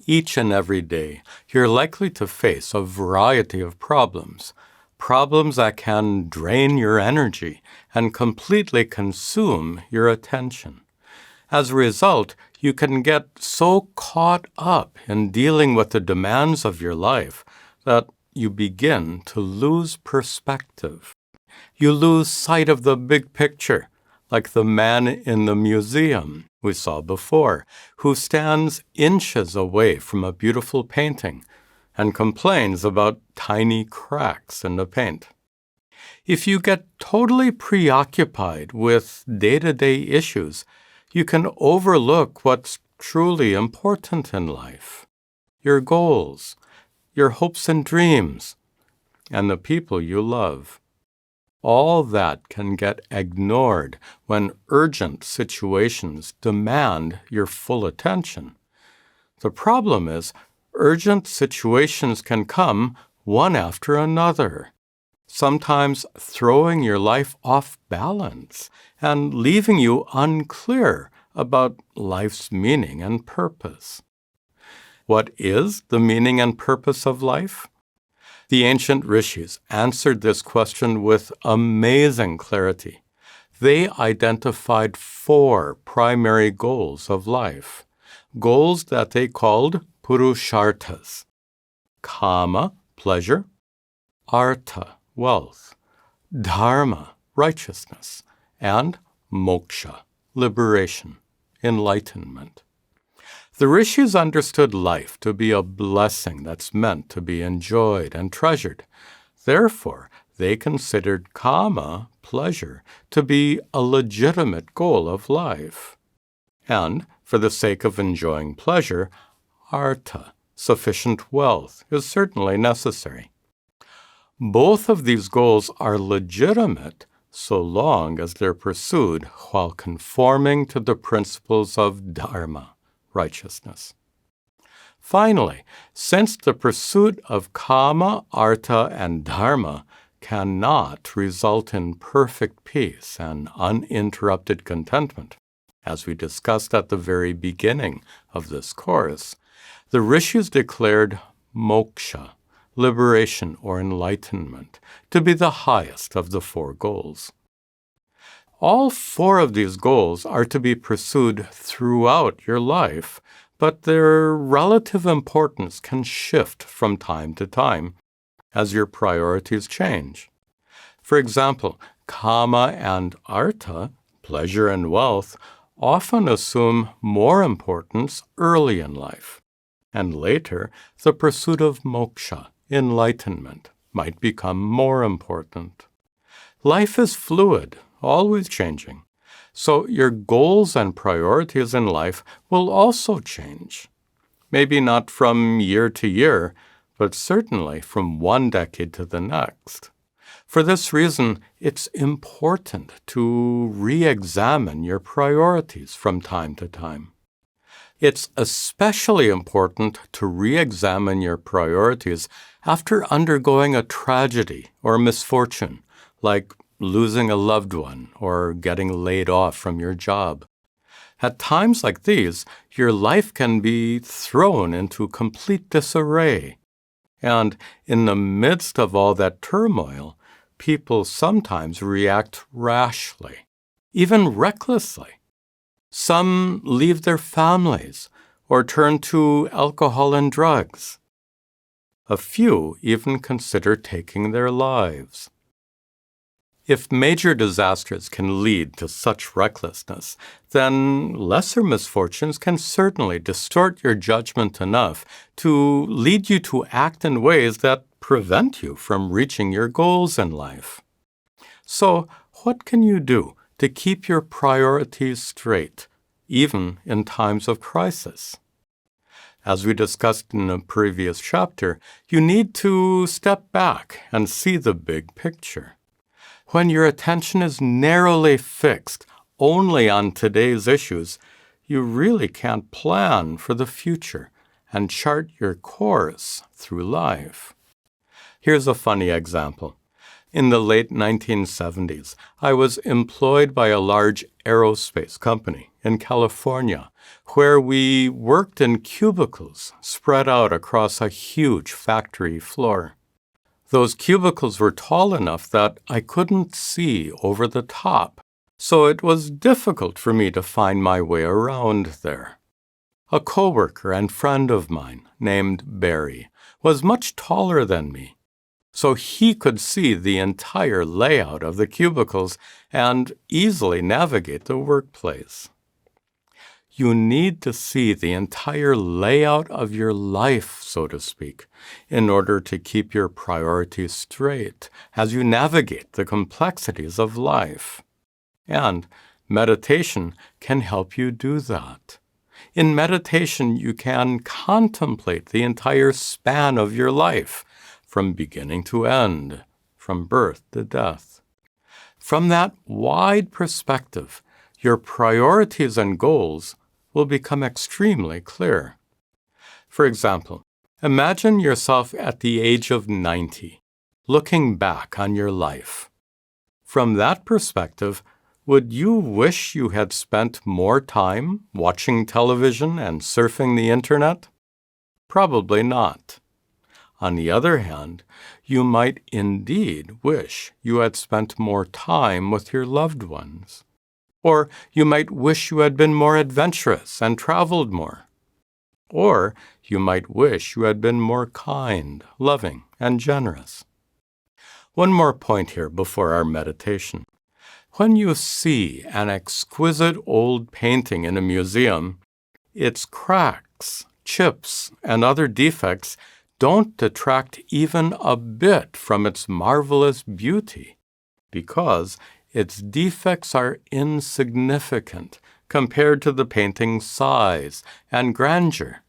Each and every day, you're likely to face a variety of problems that can drain your energy and completely consume your attention. As a result, you can get so caught up in dealing with the demands of your life that you begin to lose perspective. You lose sight of the big picture, like the man in the museum we saw before, who stands inches away from a beautiful painting and complains about tiny cracks in the paint. If you get totally preoccupied with day-to-day issues, you can overlook what's truly important in life: your goals, your hopes and dreams, and the people you love. All that can get ignored when urgent situations demand your full attention. The problem is, urgent situations can come one after another, sometimes throwing your life off balance and leaving you unclear about life's meaning and purpose. What is the meaning and purpose of life? The ancient rishis answered this question with amazing clarity. They identified 4 primary goals of life, goals that they called purusharthas: kama, pleasure; artha, wealth; dharma, righteousness; and moksha, liberation, enlightenment. The rishis understood life to be a blessing that's meant to be enjoyed and treasured. Therefore, they considered kama, pleasure, to be a legitimate goal of life. And, for the sake of enjoying pleasure, artha, sufficient wealth, is certainly necessary. Both of these goals are legitimate so long as they're pursued while conforming to the principles of dharma, righteousness. Finally, since the pursuit of kama, artha, and dharma cannot result in perfect peace and uninterrupted contentment, as we discussed at the very beginning of this course, the rishis declared moksha, liberation or enlightenment, to be the highest of the 4 goals. All 4 of these goals are to be pursued throughout your life, but their relative importance can shift from time to time as your priorities change. For example, kama and artha, pleasure and wealth, often assume more importance early in life, and later the pursuit of moksha, enlightenment, might become more important. Life is fluid, always changing, so your goals and priorities in life will also change. Maybe not from year to year, but certainly from one decade to the next. For this reason, it's important to re-examine your priorities from time to time. It's especially important to re-examine your priorities after undergoing a tragedy or misfortune, like losing a loved one or getting laid off from your job. At times like these, your life can be thrown into complete disarray. And in the midst of all that turmoil, people sometimes react rashly, even recklessly. Some leave their families or turn to alcohol and drugs. A few even consider taking their lives. If major disasters can lead to such recklessness, then lesser misfortunes can certainly distort your judgment enough to lead you to act in ways that prevent you from reaching your goals in life. So, what can you do to keep your priorities straight, even in times of crisis? As we discussed in a previous chapter, you need to step back and see the big picture. When your attention is narrowly fixed only on today's issues, you really can't plan for the future and chart your course through life. Here's a funny example. In the late 1970s, I was employed by a large aerospace company in California, where we worked in cubicles spread out across a huge factory floor. Those cubicles were tall enough that I couldn't see over the top, so it was difficult for me to find my way around there. A coworker and friend of mine, named Barry, was much taller than me, so he could see the entire layout of the cubicles and easily navigate the workplace. You need to see the entire layout of your life, so to speak, in order to keep your priorities straight as you navigate the complexities of life. And meditation can help you do that. In meditation, you can contemplate the entire span of your life, from beginning to end, from birth to death. From that wide perspective, your priorities and goals will become extremely clear. For example, imagine yourself at the age of 90, looking back on your life. From that perspective, would you wish you had spent more time watching television and surfing the internet? Probably not. On the other hand, you might indeed wish you had spent more time with your loved ones. Or you might wish you had been more adventurous and traveled more. Or you might wish you had been more kind, loving, and generous. One more point here before our meditation. When you see an exquisite old painting in a museum, its cracks, chips, and other defects don't detract even a bit from its marvelous beauty, because its defects are insignificant compared to the painting's size and grandeur.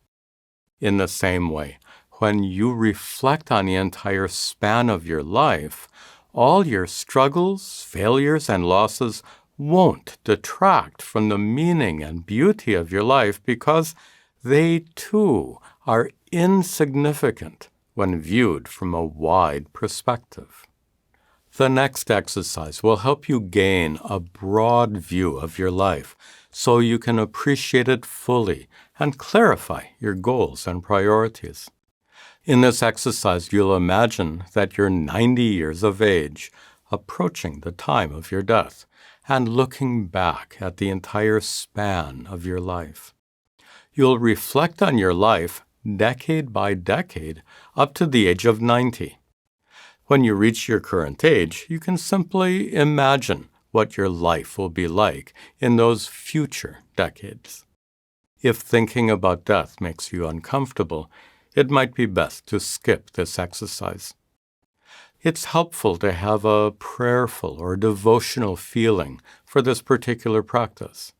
In the same way, when you reflect on the entire span of your life, all your struggles, failures, and losses won't detract from the meaning and beauty of your life, because they too are insignificant when viewed from a wide perspective. The next exercise will help you gain a broad view of your life so you can appreciate it fully and clarify your goals and priorities. In this exercise, you'll imagine that you're 90 years of age, approaching the time of your death, and looking back at the entire span of your life. You'll reflect on your life decade by decade up to the age of 90. When you reach your current age, you can simply imagine what your life will be like in those future decades. If thinking about death makes you uncomfortable, it might be best to skip this exercise. It's helpful to have a prayerful or devotional feeling for this particular practice.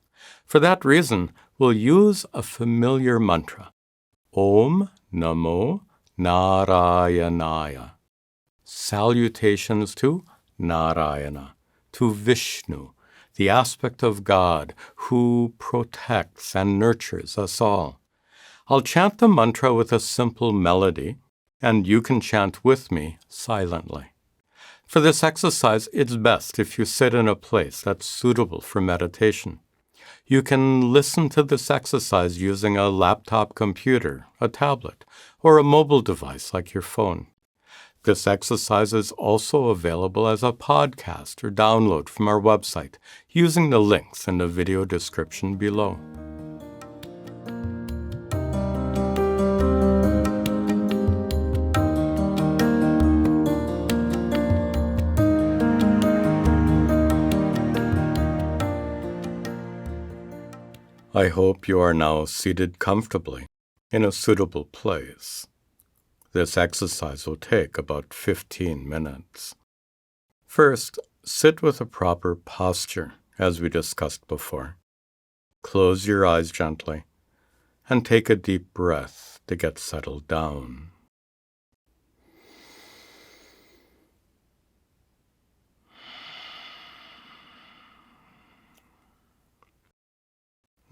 For that reason, we'll use a familiar mantra, Om Namo Narayanaya. Salutations to Narayana, to Vishnu, the aspect of God who protects and nurtures us all. I'll chant the mantra with a simple melody, and you can chant with me silently. For this exercise, it's best if you sit in a place that's suitable for meditation. You can listen to this exercise using a laptop computer, a tablet, or a mobile device like your phone. This exercise is also available as a podcast or download from our website using the links in the video description below. I hope you are now seated comfortably in a suitable place. This exercise will take about 15 minutes. First, sit with a proper posture, as we discussed before. Close your eyes gently and take a deep breath to get settled down.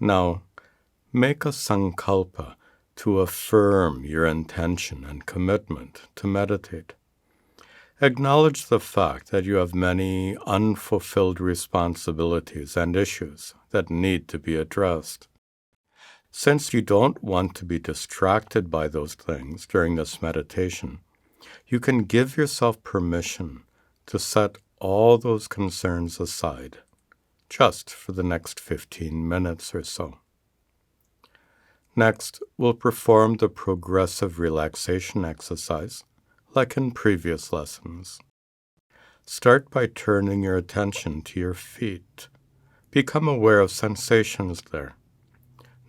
Now, make a sankalpa to affirm your intention and commitment to meditate. Acknowledge the fact that you have many unfulfilled responsibilities and issues that need to be addressed. Since you don't want to be distracted by those things during this meditation, you can give yourself permission to set all those concerns aside, just for the next 15 minutes or so. Next, we'll perform the progressive relaxation exercise, like in previous lessons. Start by turning your attention to your feet. Become aware of sensations there.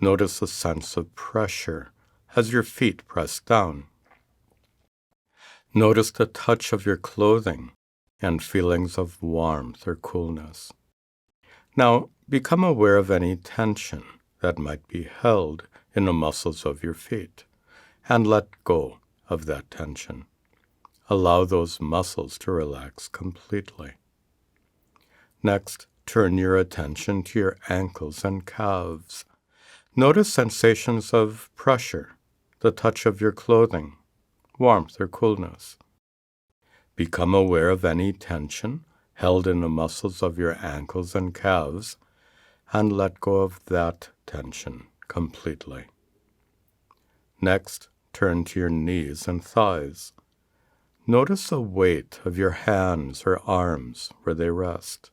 Notice a sense of pressure as your feet press down. Notice the touch of your clothing and feelings of warmth or coolness. Now, become aware of any tension that might be held in the muscles of your feet, and let go of that tension. Allow those muscles to relax completely. Next, turn your attention to your ankles and calves. Notice sensations of pressure, the touch of your clothing, warmth or coolness. Become aware of any tension held in the muscles of your ankles and calves, and let go of that tension completely. Next, turn to your knees and thighs. Notice the weight of your hands or arms where they rest.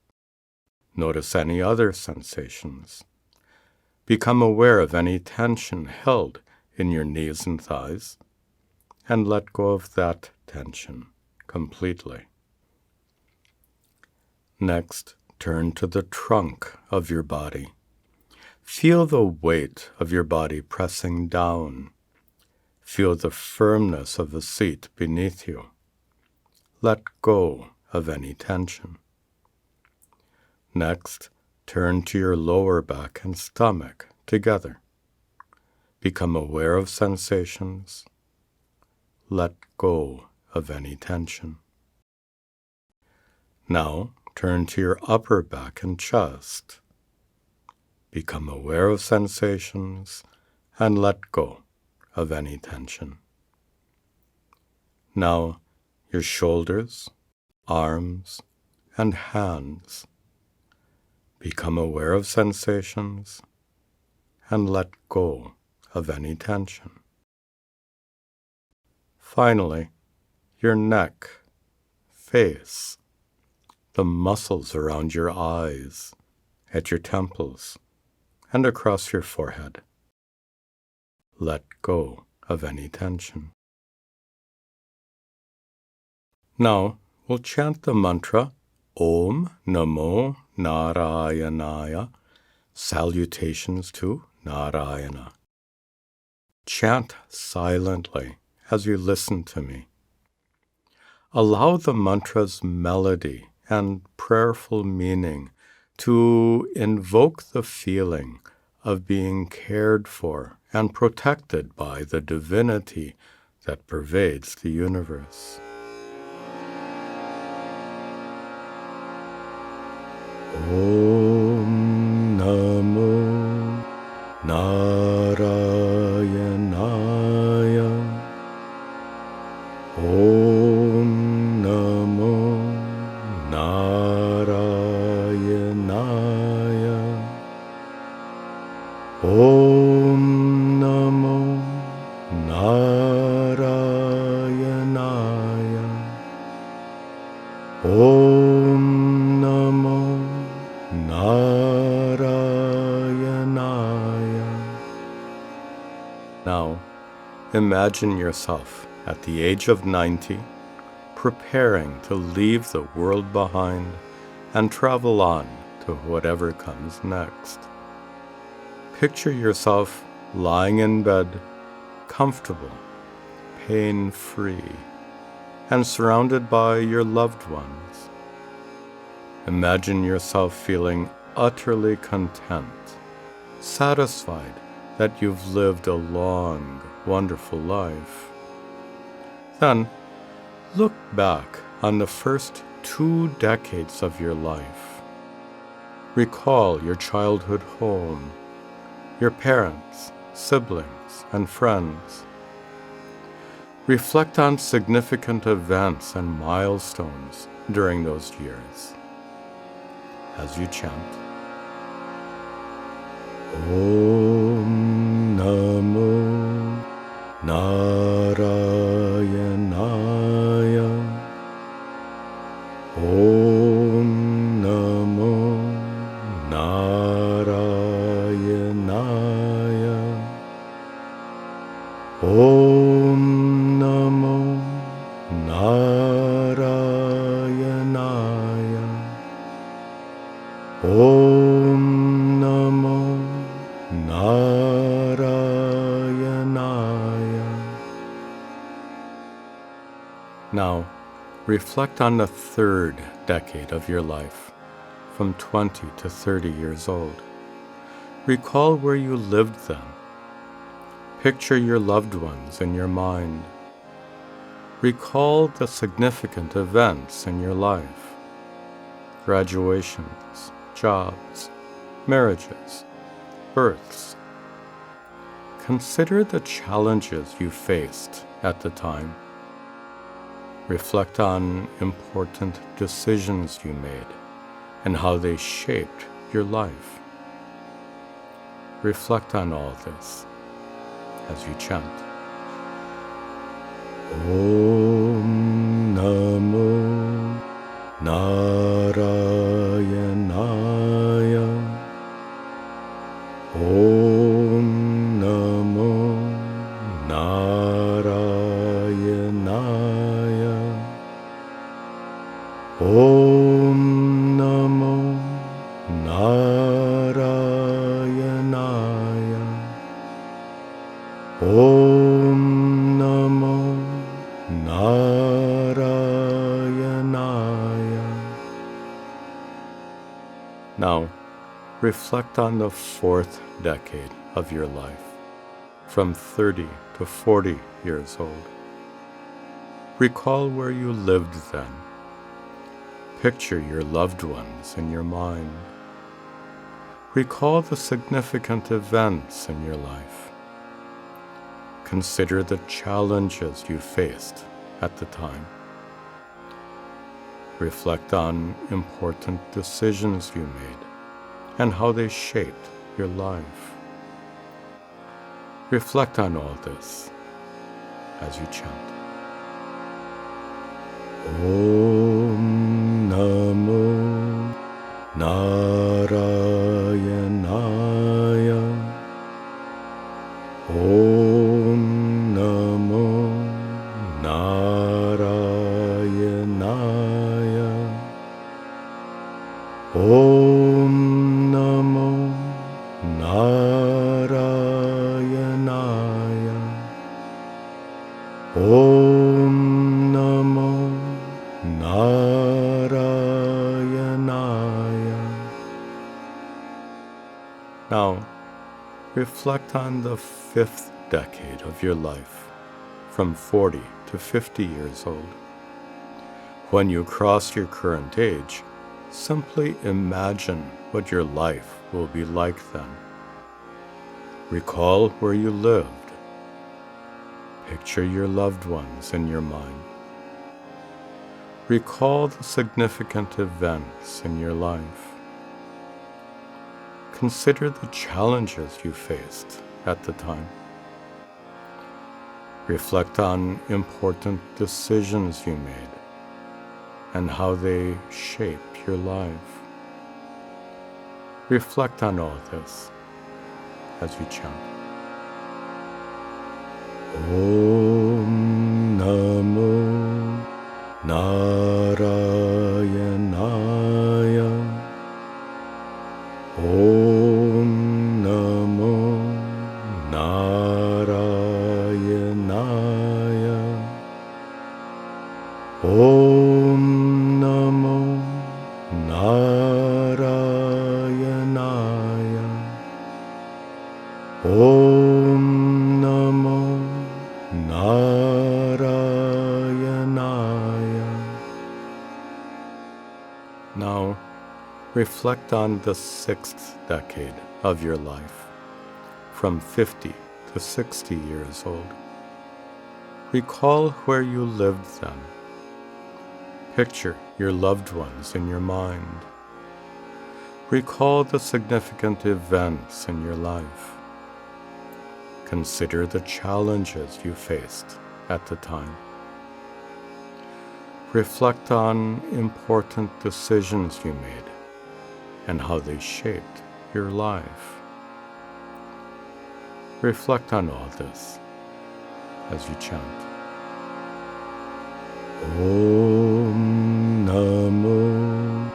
Notice any other sensations. Become aware of any tension held in your knees and thighs, and let go of that tension completely. Next, turn to the trunk of your body. Feel the weight of your body pressing down. Feel the firmness of the seat beneath you. Let go of any tension. Next, turn to your lower back and stomach together. Become aware of sensations. Let go of any tension. Now, turn to your upper back and chest. Become aware of sensations and let go of any tension. Now, your shoulders, arms, and hands. Become aware of sensations and let go of any tension. Finally, your neck, face, the muscles around your eyes, at your temples, and across your forehead. Let go of any tension. Now, we'll chant the mantra, Om Namo Narayanaya, salutations to Narayana. Chant silently as you listen to me. Allow the mantra's melody and prayerful meaning to invoke the feeling of being cared for and protected by the divinity that pervades the universe. Om Namo Narayanaya. Om Namo Narayanaya. Om Namo Narayanaya. Om Namo Narayanaya. Now, imagine yourself at the age of 90, preparing to leave the world behind and travel on to whatever comes next. Picture yourself lying in bed, comfortable, pain-free, and surrounded by your loved ones. Imagine yourself feeling utterly content, satisfied that you've lived a long, wonderful life. Then, look back on the first 2 decades of your life. Recall your childhood home, your parents, siblings, and friends. Reflect on significant events and milestones during those years as you chant Om Namo Narayanaya Om Namo Narayanaya Om Namo Narayanaya Om Namo Narayanaya. Now, reflect on the third decade of your life, from 20 to 30 years old. Recall where you lived then. Picture your loved ones in your mind. Recall the significant events in your life. Graduations, jobs, marriages, births. Consider the challenges you faced at the time. Reflect on important decisions you made and how they shaped your life. Reflect on all this as you chant Om Namo Narayanaya Om Namo Narayanaya Om Namo Narayanaya Om Namo Narayanaya. Now, reflect on the fourth decade of your life, from 30 to 40 years old. Recall where you lived then. Picture your loved ones in your mind. Recall the significant events in your life. Consider the challenges you faced at the time. Reflect on important decisions you made and how they shaped your life. Reflect on all this as you chant Om Namo Narayanaya Om Namo Narayanaya Om Namo Narayanaya Om Namo Narayanaya. Now, reflect on the fifth decade of your life, from 40 to 50 years old. When you cross your current age, simply imagine what your life will be like then. Recall where you lived. Picture your loved ones in your mind. Recall the significant events in your life. Consider the challenges you faced at the time. Reflect on important decisions you made and how they shape your life. Reflect on all this as you chant Om Namo Narayanaya Om Namo Narayanaya Om Namo Narayanaya Om Namo Narayanaya. Now, reflect on the sixth decade of your life, from 50 to 60 years old. Recall where you lived then. Picture your loved ones in your mind. Recall the significant events in your life. Consider the challenges you faced at the time. Reflect on important decisions you made and how they shaped your life. Reflect on all this as you chant. Om Namo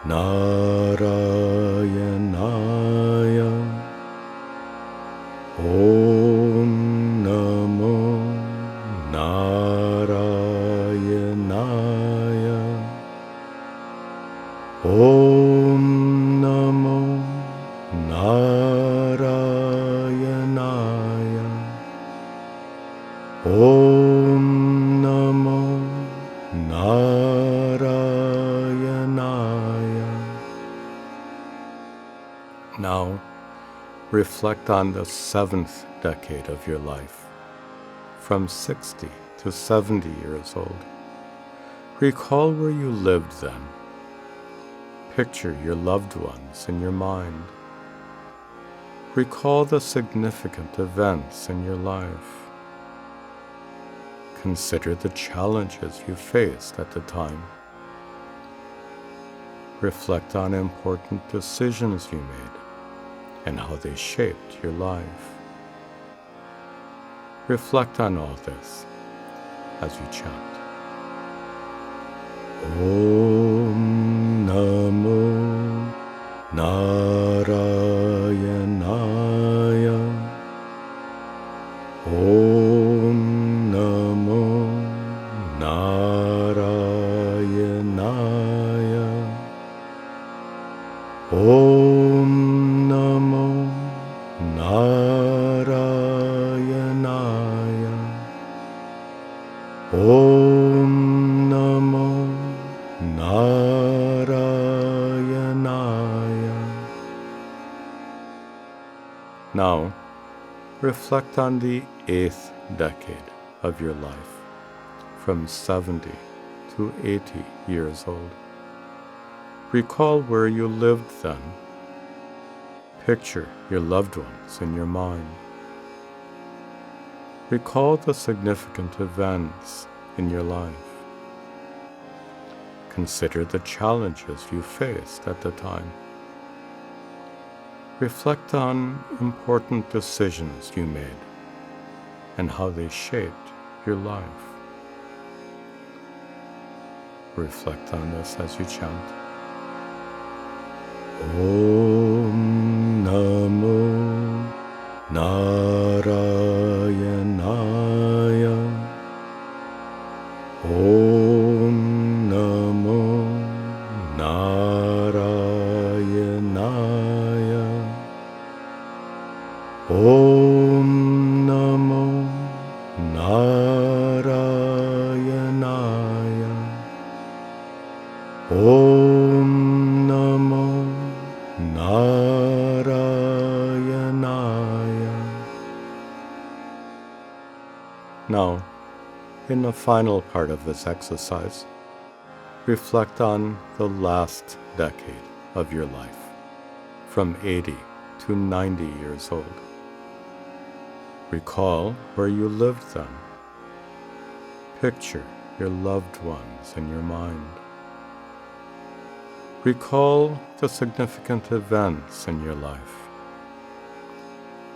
Narayanaya. Om Namo Narayanaya. Om Namo Narayanaya. Om Namo Narayanaya. Now, reflect on the 7th decade of your life, from 60 to 70 years old. Recall where you lived then. Picture your loved ones in your mind. Recall the significant events in your life. Consider the challenges you faced at the time. Reflect on important decisions you made and how they shaped your life. Reflect on all this as you chant. Om Namo Narayanaya. Om Namo Narayanaya. Om Namo Narayanaya. Om Namo Narayanaya. Now, reflect on the 8th decade of your life, from 70 to 80 years old. Recall where you lived then. Picture your loved ones in your mind. Recall the significant events in your life. Consider the challenges you faced at the time. Reflect on important decisions you made and how they shaped your life. Reflect on this as you chant. Om Namo Narayanaya. Om Namo Narayanaya. Om Namo Narayanaya. Om Namo Narayanaya. Now, in the final part of this exercise, reflect on the last decade of your life, from 80 to 90 years old. Recall where you lived then. Picture your loved ones in your mind. Recall the significant events in your life.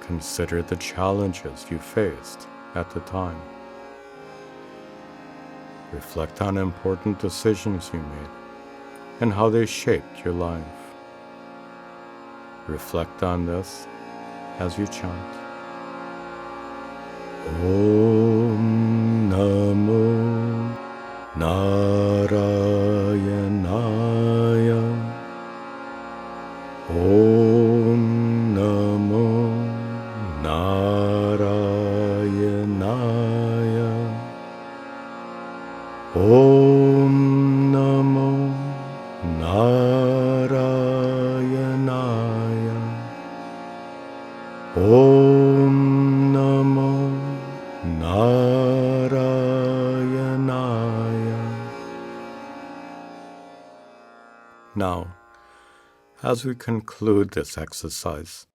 Consider the challenges you faced at the time. Reflect on important decisions you made and how they shaped your life. Reflect on this as you chant. Om Namo Narayanaya. Om Namo Narayanaya. Om Namo Narayanaya. Om Namo Narayanaya. Now, as we conclude this exercise,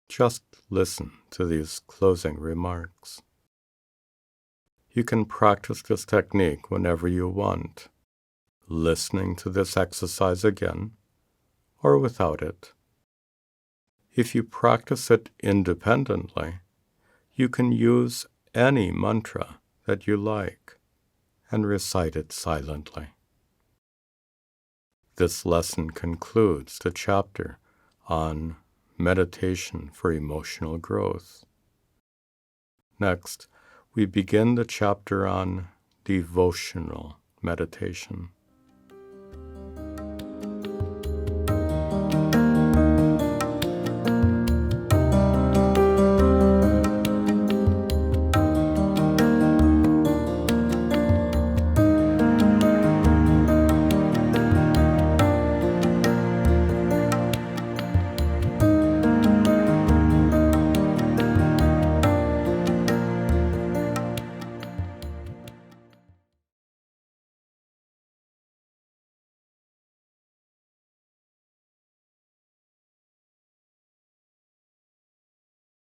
just listen to these closing remarks. You can practice this technique whenever you want, listening to this exercise again, or without it. If you practice it independently, you can use any mantra that you like and recite it silently. This lesson concludes the chapter on meditation for emotional growth. Next, we begin the chapter on devotional meditation.